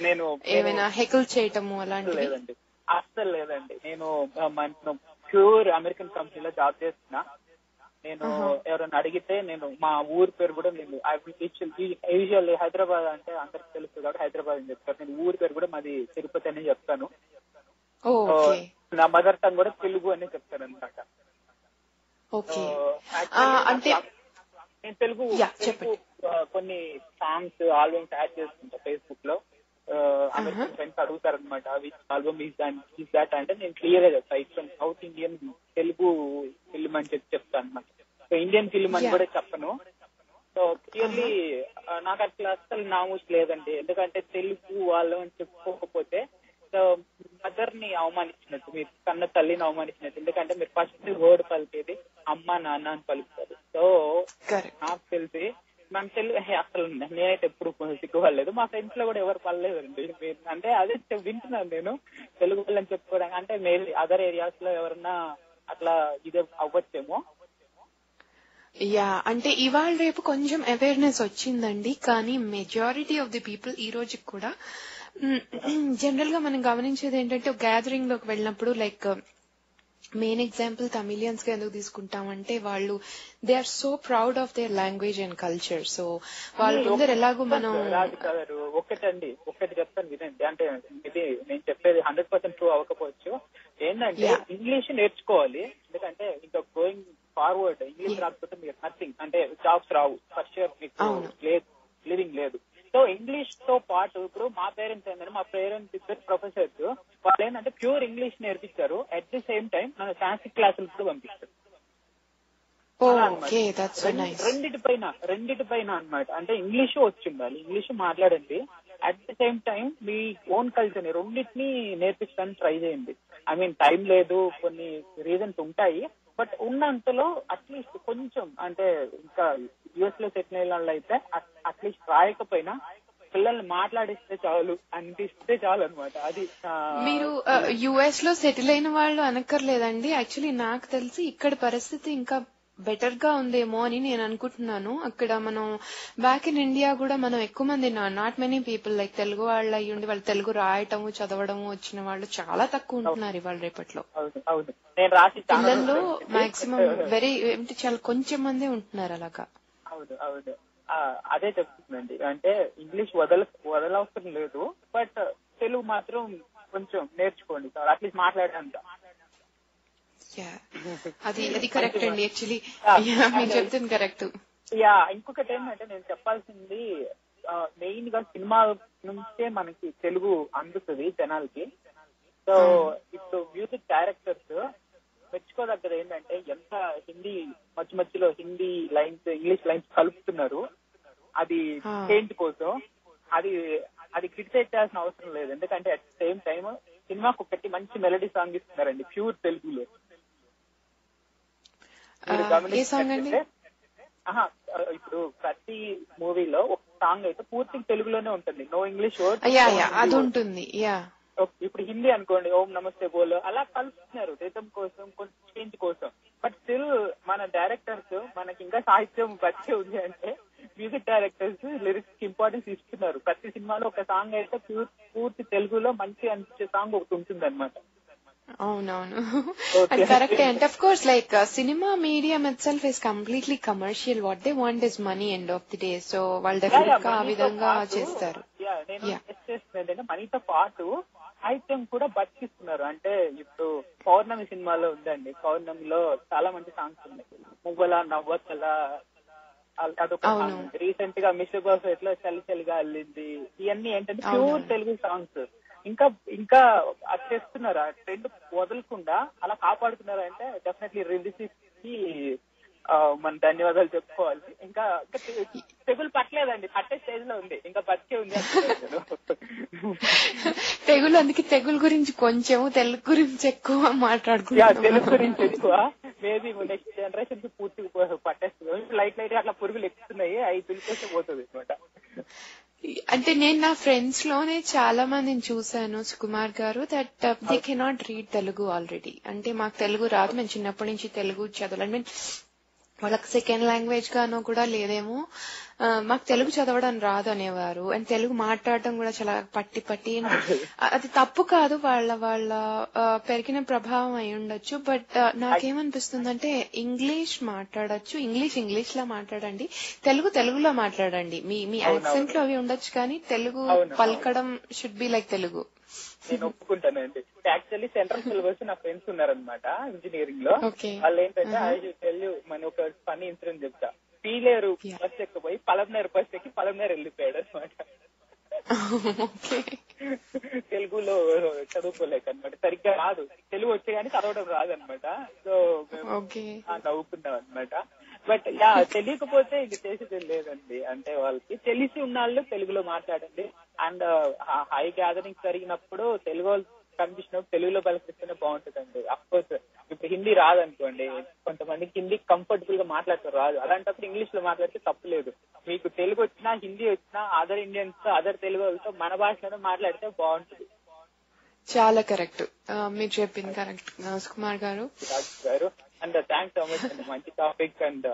నేను ఏమైనా హెకిల్ చేయటము అలాంటివి? లేదండి, అస్సలు లేదండి. నేను ప్యూర్ అమెరికన్ కంపెనీలో జాబ్ చేస్తున్నా. నేను ఎవరైనా అడిగితే నేను మా ఊరి పేరు కూడా యూజువల్లీ హైదరాబాద్ అంటే అందరికి తెలుసు కాబట్టి హైదరాబాద్ అని చెప్తాను. నేను ఊరి పేరు కూడా మాది తిరుపతి అని చెప్తాను. నా మదర్ టంగ్ కూడా తెలుగు అని చెప్తాను అనమాట. ఓకే. అంటే నేను తెలుగు కొన్ని సాంగ్స్ ఆల్బమ్స్ యాడ్ చేస్తుంటా ఫేస్బుక్ లో. అమెరికన్ ఫ్రెండ్స్ అడుగుతారు అనమాట విచ్ ఆల్బమ్ ఈజ్ దాట్ అంటే నేను క్లియర్ గా చెప్తా it's south Indian Telugu film అని చెప్తాను అనమాట. సో ఇండియన్ ఫిల్మ్ అని కూడా చెప్పను. సో క్లియర్లీ నాకు అట్లా అసలు నామూస్ లేదండి. ఎందుకంటే తెలుగు వాళ్ళు అని చెప్పుకోకపోతే సో మదర్ ని అవమానించినట్టు, మీరు కన్న తల్లిని అవమానించినట్టు. ఎందుకంటే మీరు ఫస్ట్ వర్డ్ పలికేది అమ్మ నాన్న అని పలుకుతారు. సో నాకు తెలిసి నాకు తెలుగు అసలు నేనైతే ఎప్పుడు సిగ్గుపడలేదు, మా ఫ్రెండ్స్ లో కూడా ఎవరు పడలేదండి. అంటే అదే వింటున్నాను నేను తెలుగు వాళ్ళని చెప్పుకోవడానికి. అంటే మేబీ అదర్ ఏరియాస్ లో ఎవరన్నా అట్లా ఇదే అవ్వచ్చేమో. యా, అంటే ఇవాళ రేపు కొంచెం అవేర్నెస్ వచ్చిందండి, కానీ మెజారిటీ ఆఫ్ ది పీపుల్ ఈ రోజుకి కూడా జనరల్ గా మనం గమనించేది ఏంటంటే గ్యాదరింగ్ లోకి వెళ్ళినప్పుడు లైక్ మెయిన్ ఎగ్జాంపుల్ తమిళియన్స్ గా ఎందుకు తీసుకుంటామంటే వాళ్ళు they are so proud of their language and culture. So వాళ్ళ ముందర ఎలాగో మనం ఒక్కటి చెప్తాను వినండి. అంటే ఇది నేను చెప్పేది 100% ట్రూ అవ్వకపోవచ్చు. ఏంటంటే ఇంగ్లీష్ నేర్చుకోవాలి. ఎందుకంటే ఇంకా గోయింగ్ ఫార్వర్డ్ ఇంగ్లీష్ రాకపోతే మీరు నథింగ్, అంటే జాబ్స్ రావు ఫస్ట్ ఇయర్, మీకు లివింగ్ లేదు. సో ఇంగ్లీష్ తో పాటు ఇప్పుడు మా పేరెంట్స్ ఏంటంటే మా పేరెంట్స్ ఇద్దరు ప్రొఫెసర్స్, వాళ్ళు ఏంటంటే ప్యూర్ ఇంగ్లీష్ నేర్పించారు. అట్ ది సేమ్ టైం నన్ను సాంస్క్రిట్ క్లాసులు కూడా పంపిస్తారు. రెండిటిపైన అన్నమాట. అంటే ఇంగ్లీషు వచ్చి ఉండాలి, ఇంగ్లీషు మాట్లాడండి, at the same time me own culture ని రెండింటినీ నేర్పించడానికి ట్రై చేయండి. ఐ మీన్ టైం లేదు, కొన్ని రీజన్స్ ఉంటాయి, బట్ ఉన్నంతలో అట్లీస్ట్ కొంచెం, అంటే ఇంకా యుఎస్ లో సెటిల్ అయిన వాళ్ళు అయితే అట్లీస్ట్ రాయకపోయినా పిల్లల్ని మాట్లాడిస్తే చాలు అనిపిస్తే చాలు అనమాట. అది మీరు యుఎస్ లో సెటిల్ అయిన వాళ్ళు అనక్కర్లేదండి. యాక్చువల్లీ నాకు తెలిసి ఇక్కడ పరిస్థితి ఇంకా బెటర్ గా ఉందేమో అని నేను అనుకుంటున్నాను. అక్కడ మనం బ్యాక్ ఇన్ ఇండియా కూడా మనం ఎక్కువ మంది not many people like Telugu వాళ్ళు అయ్యుండి వాళ్ళు తెలుగు రాయటము చదవడము వచ్చిన వాళ్ళు చాలా తక్కువ ఉంటున్నారు ఇవాళ రేపట్లో. పిల్లల్లో మాక్సిమం చాలా కొంచెం మంది ఉంటున్నారు అలాగా. అవును అదే చెప్తుందండి. అంటే ఇంగ్లీష్ వదలవసరం లేదు, బట్ తెలుగు మాత్రం కొంచెం నేర్చుకోండి సార్, అట్లీస్ట్ మాట్లాడడానికి. అది కరెక్ట్ అండి. యాక్చువల్లీ మీరు చెప్తుంది కరెక్ట్. ఇంకొకటి ఏంటంటే నేను చెప్పాల్సింది మెయిన్ గా సినిమా నుంచే మనకి తెలుగు అందుతుంది జనాలకి. సో ఇప్పుడు మ్యూజిక్ డైరెక్టర్స్ మెచ్చుకోదగ్గర ఏంటంటే ఎంత హిందీ మధ్యలో హిందీ లైన్స్ ఇంగ్లీష్ లైన్స్ కలుపుతున్నారు. అది చేంజ్ కోసం అది క్రిటిసైజ్ చేయాల్సిన అవసరం లేదు. ఎందుకంటే అట్ సేమ్ టైమ్ సినిమాకు ఒకటి మంచి మెలడీ సాంగ్ ఇస్తున్నారండి ప్యూర్ తెలుగులో. ఇప్పుడు ప్రతి మూవీలో ఒక సాంగ్ అయితే పూర్తిగా తెలుగులోనే ఉంటుంది, నో ఇంగ్లీష్ వర్డ్. అది ఉంటుంది. ఇప్పుడు హిందీ అనుకోండి ఓం నమస్తే బోలో, అలా కలుపుతున్నారు రిథమ్ కోసం, కొంచెం చేంజ్ కోసం. బట్ స్టిల్ మన డైరెక్టర్స్ మనకి ఇంకా సాహిత్యం బతికే ఉంది అంటే మ్యూజిక్ డైరెక్టర్స్ లిరిక్స్ కి ఇంపార్టెన్స్ ఇస్తున్నారు. ప్రతి సినిమాలో ఒక సాంగ్ అయితే పూర్తి తెలుగులో మంచి అనిపించే సాంగ్ ఒకటి ఉంటుంది అనమాట. అవునవును, అది కరెక్టే. And of course like cinema medium it self is completely commercial. What they want is money end of the day. So వాళ్ళు డెఫినెట్ గా ఆ విధంగా చేస్తారు. ఏంటంటే మనీతో పాటు సాహిత్యం కూడా బతికిస్తున్నారు. అంటే ఇప్పుడు పౌర్ణమి సినిమాలో ఉందండి, పౌర్ణమిలో చాలా మంచి సాంగ్స్ ఉన్నాయి. మువ్వల నవ్వతల అదొక రీసెంట్ గా మిస్టర్ బాస్ ఎట్లా చలి చలిగా అల్లింది, ఇవన్నీ ఏంటంటే ప్యూర్ తెలుగు సాంగ్స్. ఇంకా అది చేస్తున్నారు, ఆ ట్రెండ్ వదలకుండా అలా కాపాడుతున్నారు. అంటే డెఫినెట్లీ రిలీజ్ కి మన ధన్యవాదాలు చెప్పుకోవాలి. ఇంకా తెగులు పట్టలేదండి, పట్టే స్టేజ్ లో ఉంది, ఇంకా బతికే ఉంది తెగులు. అందుకే తెగులు గురించి కొంచెం, తెలుగు గురించి ఎక్కువ మాట్లాడుకుంటాం. తెలుగు గురించి ఎక్కువ, మేబీ నెక్స్ట్ జనరేషన్ కి పూర్తిగా పట్టేస్తుంది. లైట్ అట్లా పురుగులు ఎక్కుతున్నాయి, అవి పిలిచేస్తే పోతుంది అనమాట. అంటే నేను నా ఫ్రెండ్స్ లోనే చాలా మందిని చూసాను సుకుమార్ గారు, that they cannot read Telugu already. అంటే మాకు తెలుగు రాదు, మేము చిన్నప్పటి నుంచి తెలుగు చదవాలి, మీన్ వాళ్ళకి సెకండ్ లాంగ్వేజ్ గానో కూడా లేదేమో. మాకు తెలుగు చదవడం రాదు అనేవారు. అండ్ తెలుగు మాట్లాడడం కూడా చాలా పట్టి పట్టి. అది తప్పు కాదు, వాళ్ళ పెరిగిన ప్రభావం అయి ఉండొచ్చు. బట్ నాకేమనిపిస్తుందంటే ఇంగ్లీష్ మాట్లాడచ్చు, ఇంగ్లీష్ లా మాట్లాడండి, తెలుగులో మాట్లాడండి. మీ యాక్సెంట్ లో అవి ఉండొచ్చు, కానీ తెలుగు పలకడం షుడ్ బి లైక్ తెలుగు. నేను ఒప్పుకుంటానండి. యాక్చువల్లీ సెంట్రల్ సిలబస్ నా ఫ్రెండ్స్ ఉన్నారనమాట ఇంజనీరింగ్ లో. వాళ్ళు ఏంటంటే మన ఒక ఫన్నీ ఇన్సిడెంట్ చెప్తా. పీలేరు బస్ ఎక్కిపోయి పలమనేరు బస్ ఎక్కి పలమనేరు వెళ్ళిపోయాడు అనమాట. తెలుగులో చదువుకోలేక అనమాట, సరిగ్గా రాదు, తెలుగు వచ్చే కానీ చదవడం రాదనమాట. సో నవ్వుకున్నాం అనమాట. బట్ తెలియకపోతే ఇది చేసేది లేదండి. అంటే వాళ్ళకి తెలిసి ఉన్న వాళ్ళు తెలుగులో మాట్లాడండి. అండ్ హై గ్యాదరింగ్ జరిగినప్పుడు తెలుగు వాళ్ళు కనిపించినప్పుడు తెలుగులో పలికిస్తేనే బాగుంటుందండి. అఫ్కోర్స్ ఇప్పుడు హిందీ రాదనుకోండి, కొంతమందికి హిందీ కంఫర్టబుల్ గా మాట్లాడతారు రాదు, అలాంటప్పుడు ఇంగ్లీష్ లో మాట్లాడితే తప్పులేదు. మీకు తెలుగు వచ్చినా హిందీ వచ్చినా అదర్ ఇండియన్స్ తో అదర్ తెలుగు వాళ్ళతో మన భాషలోనే మాట్లాడితే బాగుంటుంది. చాలా కరెక్ట్, మీరు చెప్పింది కరెక్ట్ సుకుమార్ గారు. అండ్ థ్యాంక్స్ సో మచ్ అండి, మంచి టాపిక్ అండ్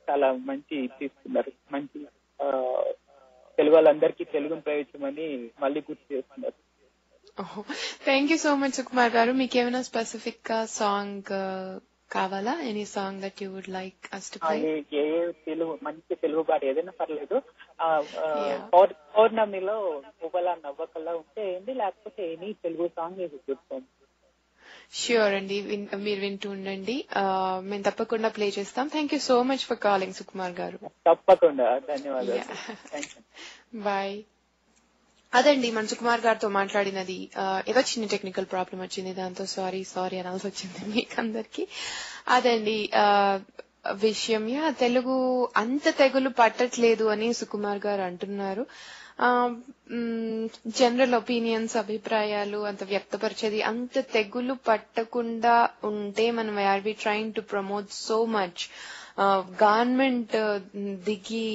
చాలా మంచి తీసుకున్నారు. మంచి తెలుగు వాళ్ళందరికీ తెలుగును ప్రవేశమని మళ్ళీ గుర్తు చేస్తున్నారు. Thank you so much Sukumar గారు. మీకు ఏమైనా స్పెసిఫిక్ గా సాంగ్ కావాలా? Any song that you would like us to play? ఏ తెలుగు మంచి తెలుగు పాట ఏదైనా పర్లేదు. పౌర్ణమిలో పువ్వలా నవ్వకల్లా ఉంటే ఏంటి, లేకపోతే ఎనీ తెలుగు సాంగ్ ఇది గుర్తుంది. ష్యూర్ అండి, మీరు వింటూ ఉండండి, మేము తప్పకుండా ప్లే చేస్తాం. Thank you so much for calling Sukumar గారు. తప్పకుండా, ధన్యవాదాలు. బాయ్. అదండి మన సుకుమార్ గారితో మాట్లాడినది. ఏదో చిన్న టెక్నికల్ ప్రాబ్లం వచ్చింది, దాంతో సారీ అనాల్సి వచ్చింది మీకందరికి. అదండి విషయం. తెలుగు అంత తెగులు పట్టట్లేదు అని సుకుమార్ గారు అంటున్నారు. జనరల్ ఒపీనియన్స్, అభిప్రాయాలు అంత వ్యక్తపరిచేది అంత తెగులు పట్టకుండా ఉంటే మనం are we trying to promote so much. Government దిగి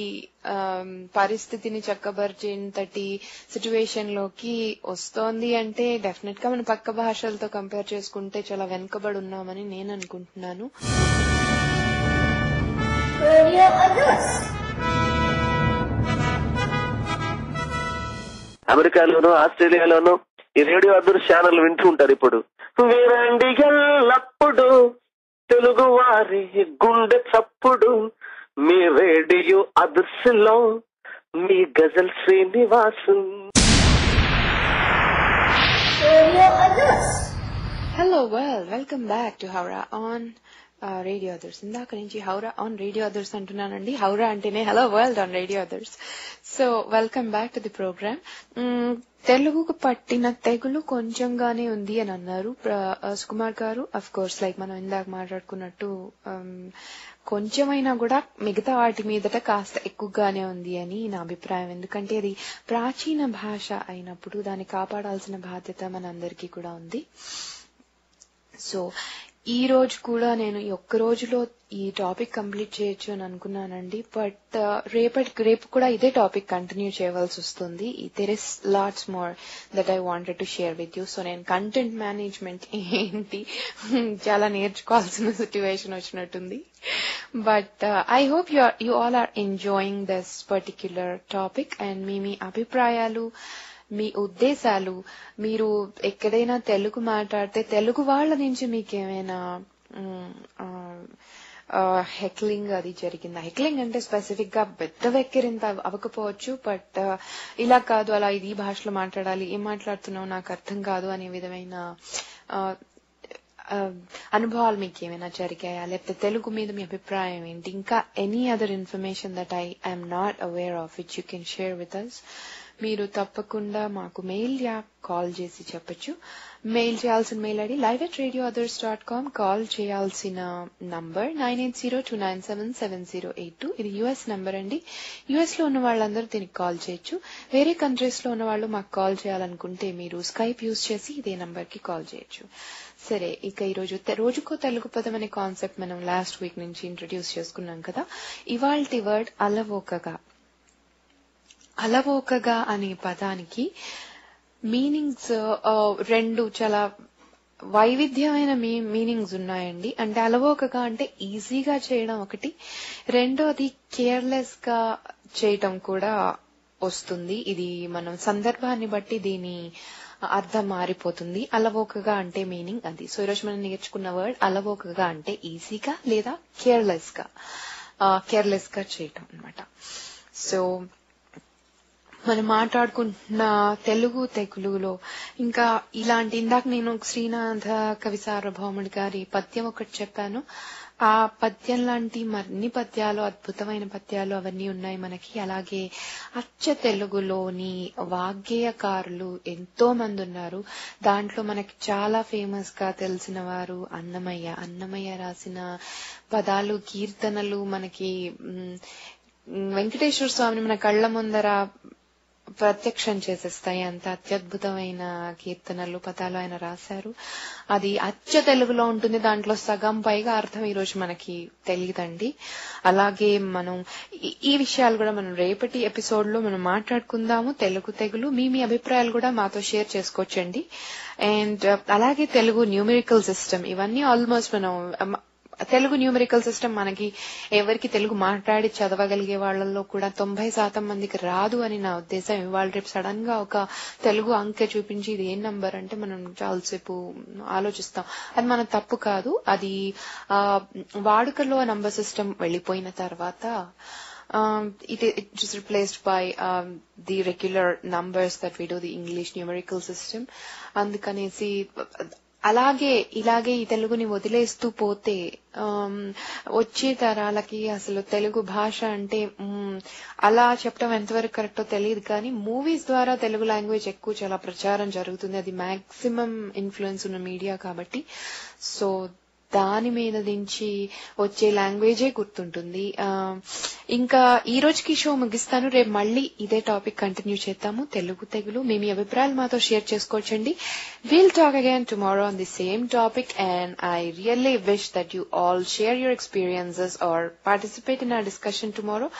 పరిస్థితిని చక్కబరిచేంతటి సిచ్యువేషన్ లోకి వస్తోంది అంటే డెఫినెట్ గా మన పక్క భాషలతో కంపేర్ చేసుకుంటే చాలా వెనుకబడి ఉన్నామని నేను అనుకుంటున్నాను. అమెరికాలోను ఆస్ట్రేలియాలోను ఈ రేడియో అదర్ ఛానల్ వింటూ ఉంటారు. ఇప్పుడు వినండి ఎల్లప్పుడు తెలుగు వారి గుండె చప్పుడు, మీ రేడియో అదర్స్ లో మీ Ghazal Srinivas. Hello, welcome back to హౌరా ఆన్ రేడియో అదర్స్. ఇందాక నుంచి హౌరా ఆన్ రేడియో అదర్స్ అంటున్నానండి. హౌరా అంటేనే hello world on radio others. So welcome back to the program. తెలుగుకు పట్టిన తెగులు కొంచెంగానే ఉంది అని అన్నారు సుకుమార్ గారు. అఫ్ కోర్స్ లైక్ మనం ఇందాక మాట్లాడుకున్నట్టు కొంచెమైనా కూడా మిగతా వాటి మీదట కాస్త ఎక్కువగానే ఉంది అని నా అభిప్రాయం. ఎందుకంటే అది ప్రాచీన భాష అయినప్పుడు దాన్ని కాపాడాల్సిన బాధ్యత మనందరికీ కూడా ఉంది. సో ఈ రోజు కూడా నేను ఈ ఒక్క రోజులో ఈ టాపిక్ కంప్లీట్ చేయొచ్చు అని అనుకున్నానండి. బట్ రేపు కూడా ఇదే టాపిక్ కంటిన్యూ చేయవలసి వస్తుంది. There is lots more that I wanted to share with you. So నేను కంటెంట్ మేనేజ్మెంట్ ఏంటి చాలా నేర్చుకోవాల్సిన సిచ్యువేషన్ వచ్చినట్టుంది. But I hope you all are enjoying this particular topic. And మీ అభిప్రాయాలు, మీ ఉద్దేశాలు, మీరు ఎక్కడైనా తెలుగు మాట్లాడితే తెలుగు వాళ్ళ నుంచి మీకేమైనా హెక్లింగ్ అది జరిగిందా? హెక్లింగ్ అంటే స్పెసిఫిక్ గా పెద్ద వెక్కిరింత అవ్వకపోవచ్చు, బట్ ఇలా కాదు, అలా ఇది భాషలో మాట్లాడాలి, ఏం మాట్లాడుతున్నావు నాకు అర్థం కాదు అనే విధమైన అనుభవాలు మీకు ఏమైనా జరిగాయా? లేకపోతే తెలుగు మీద మీ అభిప్రాయం ఏంటి? ఇంకా any other information that I I'm not aware of which you can share with us. మీరు తప్పకుండా మాకు మెయిల్ యా కాల్ చేసి చెప్పచ్చు. మెయిల్ చేయాల్సిన మెయిల్ ఐడి live@radioothers.com. కాల్ చేయాల్సిన నంబర్ 9802977082. ఇది యుఎస్ నంబర్ అండి. యుఎస్ లో ఉన్న వాళ్ళందరూ దీనికి కాల్ చేయొచ్చు. వేరే కంట్రీస్ లో ఉన్న వాళ్ళు మాకు కాల్ చేయాలనుకుంటే మీరు స్కైప్ యూజ్ చేసి ఇదే నంబర్ కి కాల్ చేయొచ్చు. సరే, ఇక ఈ రోజుకో తెలుగు పదం అనే కాన్సెప్ట్ మనం లాస్ట్ వీక్ నుంచి ఇంట్రడ్యూస్ చేసుకున్నాం కదా. ఇవాల్టి వర్డ్ అలవోకగా. అలవోకగా అనే పదానికి మీనింగ్స్ రెండు చాలా వైవిధ్యమైన మీనింగ్స్ ఉన్నాయండి. అంటే అలవోకగా అంటే ఈజీగా చేయడం ఒకటి, రెండోది కేర్లెస్ గా చేయటం కూడా వస్తుంది. ఇది మనం సందర్భాన్ని బట్టి దీని అర్థం మారిపోతుంది. అలవోకగా అంటే మీనింగ్ అది. సో ఈరోజు మనం నేర్చుకున్న వర్డ్ అలవోకగా అంటే ఈజీగా లేదా కేర్లెస్ గా చేయటం అన్నమాట. సో మనం మాట్లాడుకుంటున్న తెలుగులో ఇంకా ఇలాంటి ఇందాక నేను శ్రీనాథ కవి సార్వభౌముడి గారి పద్యం ఒకటి చెప్పాను. ఆ పద్యం లాంటి మరిన్ని పద్యాలు, అద్భుతమైన పద్యాలు అవన్నీ ఉన్నాయి మనకి. అలాగే అచ్చ తెలుగులోని వాగ్గేయకారులు ఎంతో మంది ఉన్నారు. దాంట్లో మనకి చాలా ఫేమస్ గా తెలిసిన వారు అన్నమయ్య రాసిన పదాలు, కీర్తనలు మనకి వెంకటేశ్వర స్వామిని మన కళ్ల ముందర ప్రత్యక్షం చేసేస్తాయి. అంత అత్యద్భుతమైన కీర్తనలు, పదాలు ఆయన రాశారు. అది అచ్చ తెలుగులో ఉంటుంది. దాంట్లో సగం పైగా అర్థం ఈ రోజు మనకి తెలియదండి. అలాగే మనం ఈ విషయాలు కూడా మనం రేపటి ఎపిసోడ్ లో మనం మాట్లాడుకుందాము. తెలుగు తెగులు మీ అభిప్రాయాలు కూడా మాతో షేర్ చేసుకోవచ్చండి. అండ్ అలాగే తెలుగు న్యూమెరికల్ సిస్టమ్, ఇవన్నీ ఆల్మోస్ట్ మనం తెలుగు న్యూమెరికల్ సిస్టమ్ మనకి ఎవరికి తెలుగు మాట్లాడి చదవగలిగే వాళ్ళల్లో కూడా 90% మందికి రాదు అని నా ఉద్దేశం. ఇవాళ రేపు సడన్ గా ఒక తెలుగు అంకె చూపించి ఇది ఏం నంబర్ అంటే మనం చాలాసేపు ఆలోచిస్తాం. అది మన తప్పు కాదు. అది వాడుకలో నంబర్ సిస్టమ్ వెళ్లిపోయిన తర్వాత it is replaced by the regular numbers that we do, the English numerical system. అందుకనేసి ఇలాగే ఈ తెలుగుని వదిలేస్తూ పోతే వచ్చే తరాలకి అసలు తెలుగు భాష అంటే అలా చెప్పడం ఎంతవరకు కరెక్టో తెలియదు. కానీ మూవీస్ ద్వారా తెలుగు లాంగ్వేజ్ ఎక్కువ చాలా ప్రచారం జరుగుతుంది. అది మాక్సిమం ఇన్ఫ్లుయెన్స్ ఉన్న మీడియా కాబట్టి. సో దాని మీద నుంచి వచ్చే లాంగ్వేజే గుర్తుంటుంది. ఇంకా ఈ రోజుకి షో ముగిస్తాను. రేపు మళ్ళీ ఇదే టాపిక్ కంటిన్యూ చేద్దాము. తెలుగు తెగులు మీ అభిప్రాయాలు మాతో షేర్ చేసుకోవచ్చండి. We'll talk again tomorrow on the same topic, and I really wish that you all share your experiences or participate in our discussion tomorrow.